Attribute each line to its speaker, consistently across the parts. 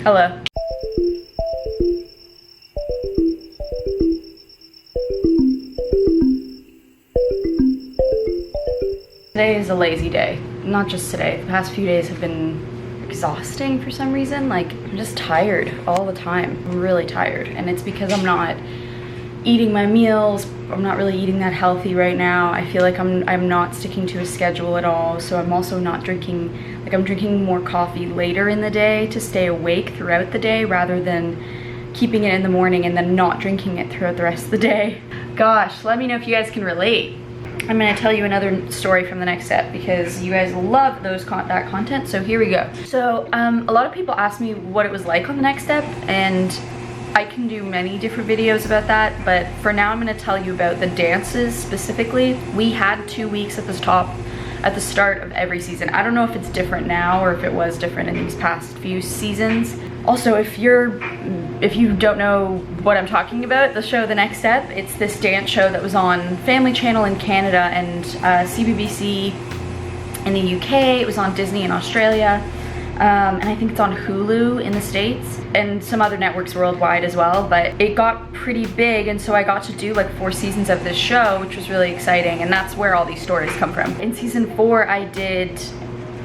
Speaker 1: Hello. Today is a lazy day. Not just today. The past few days have been exhausting for some reason. Like, I'm just tired all the time. I'm really tired. And it's because I'm not eating my meals. I'm not really eating that healthy right now. I feel like I'm not sticking to a schedule at all. So I'm also not drinking, like I'm drinking more coffee later in the day to stay awake throughout the day rather than keeping it in the morning and then not drinking it throughout the rest of the day. Gosh, let me know if you guys can relate. I'm gonna tell you another story from the next step because you guys love that content, so here we go. So a lot of people ask me what it was like on the next step, and I can do many different videos about that, but for now I'm gonna tell you about the dances specifically. We had 2 weeks at the start of every season. I don't know if it's different now or if it was different in these past few seasons. Also, if you don't know what I'm talking about, the show The Next Step, it's this dance show that was on Family Channel in Canada and CBBC in the UK. It was on Disney in Australia, and I think it's on Hulu in the States and some other networks worldwide as well, but it got pretty big, and so I got to do like 4 seasons of this show, which was really exciting, and that's where all these stories come from. In season 4, I did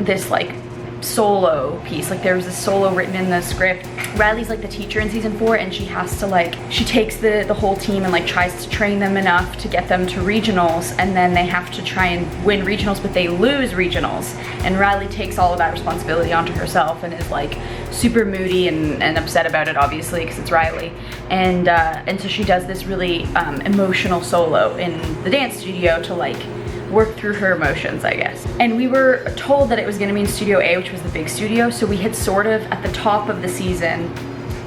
Speaker 1: this like solo piece. Like there was a solo written in the script. Riley's like the teacher in season 4, and she has to like, she takes the whole team and like tries to train them enough to get them to regionals, and then they have to try and win regionals, but they lose regionals, and Riley takes all of that responsibility onto herself and is like super moody and upset about it, obviously, because it's Riley, and so she does this really emotional solo in the dance studio to like work through her emotions, I guess. And we were told that it was gonna be in Studio A, which was the big studio, so we had sort of, at the top of the season,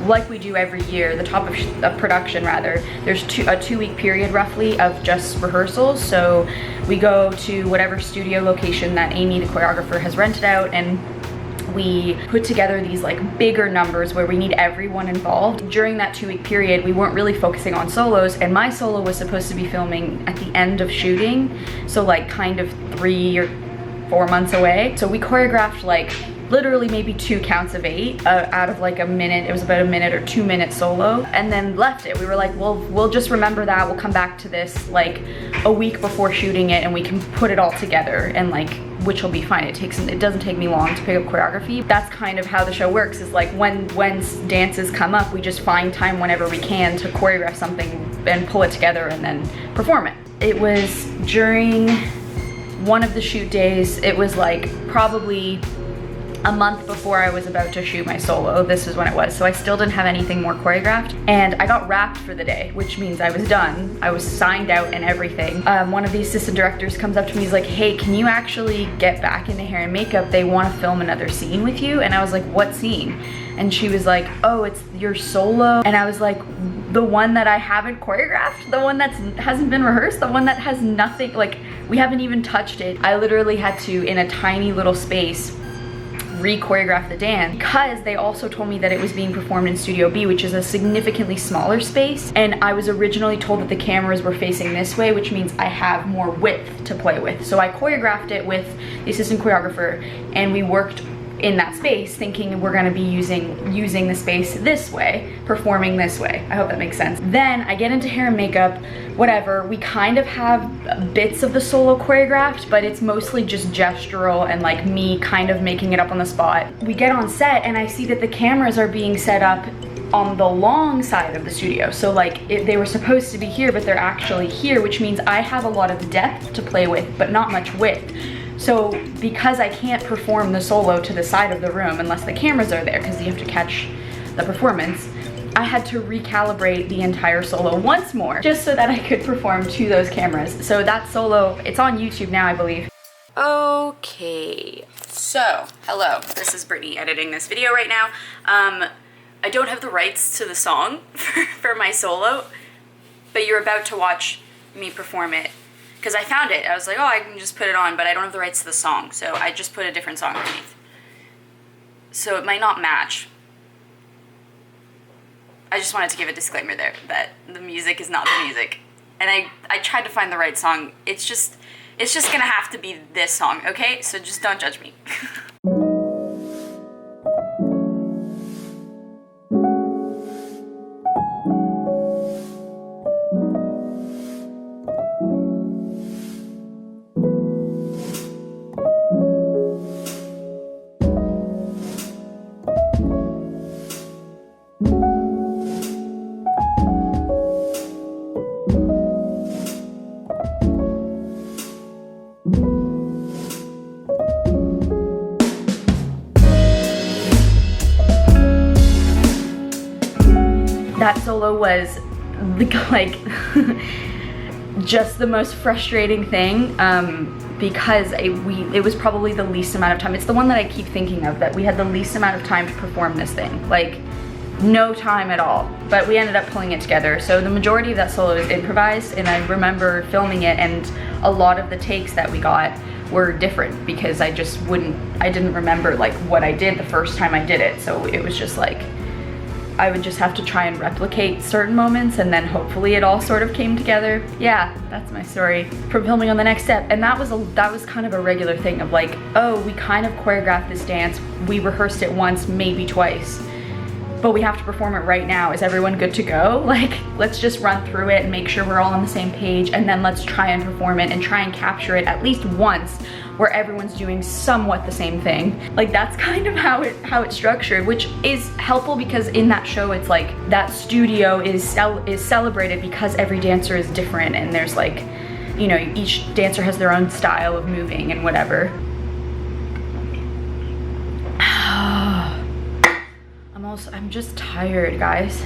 Speaker 1: like we do every year, the top of production rather, there's a 2-week period roughly of just rehearsals, so we go to whatever studio location that Amy, the choreographer, has rented out, and we put together these like bigger numbers where we need everyone involved. During that 2-week period, we weren't really focusing on solos, and my solo was supposed to be filming at the end of shooting, so like kind of 3 or 4 months away. So we choreographed like literally maybe 2 counts of 8 out of like a minute. It was about a minute or 2 minute solo, and then left it. We were like, well, we'll just remember that. We'll come back to this like a week before shooting it, and we can put it all together, and like, which will be fine. It doesn't take me long to pick up choreography. That's kind of how the show works, is like when dances come up, we just find time whenever we can to choreograph something and pull it together and then perform it. It was during one of the shoot days. It was like probably a month before I was about to shoot my solo. This is when it was. So I still didn't have anything more choreographed, and I got wrapped for the day, which means I was done. I was signed out and everything. One of the assistant directors comes up to me, he's like, hey, can you actually get back into hair and makeup? They want to film another scene with you. And I was like, what scene? And she was like, oh, it's your solo. And I was like, the one that I haven't choreographed? The one that hasn't been rehearsed? The one that has nothing, like we haven't even touched it. I literally had to, in a tiny little space, re-choreograph the dance, because they also told me that it was being performed in Studio B, which is a significantly smaller space, and I was originally told that the cameras were facing this way, which means I have more width to play with. So I choreographed it with the assistant choreographer, and we worked in that space thinking we're going to be using the space this way, performing this way. I hope that makes sense. Then I get into hair and makeup, whatever. We kind of have bits of the solo choreographed, but it's mostly just gestural and like me kind of making it up on the spot. We get on set and I see that the cameras are being set up on the long side of the studio. So like they were supposed to be here, but they're actually here, which means I have a lot of depth to play with, but not much width. So because I can't perform the solo to the side of the room unless the cameras are there, because you have to catch the performance, I had to recalibrate the entire solo once more just so that I could perform to those cameras. So that solo, it's on YouTube now, I believe. Okay, so hello, this is Brittany editing this video right now. I don't have the rights to the song for my solo, but you're about to watch me perform it. Because I found it, I was like, oh, I can just put it on, but I don't have the rights to the song, so I just put a different song underneath. So it might not match. I just wanted to give a disclaimer there, that the music is not the music. And I tried to find the right song. It's just gonna have to be this song, okay? So just don't judge me. solo was like just the most frustrating thing because it was probably the least amount of time. It's the one that I keep thinking of, that we had the least amount of time to perform this thing. Like, no time at all, but we ended up pulling it together. So the majority of that solo is improvised, and I remember filming it, and a lot of the takes that we got were different because I didn't remember like what I did the first time I did it. So it was just like, I would just have to try and replicate certain moments, and then hopefully it all sort of came together. Yeah, that's my story from filming on the next step. And that was kind of a regular thing of like, oh, we kind of choreographed this dance, we rehearsed it once, maybe twice, but we have to perform it right now. Is everyone good to go? Like, let's just run through it and make sure we're all on the same page, and then let's try and perform it and try and capture it at least once where everyone's doing somewhat the same thing. Like, that's kind of how it's structured, which is helpful because in that show it's like that studio is celebrated because every dancer is different, and there's like, you know, each dancer has their own style of moving and whatever. I'm just tired, guys.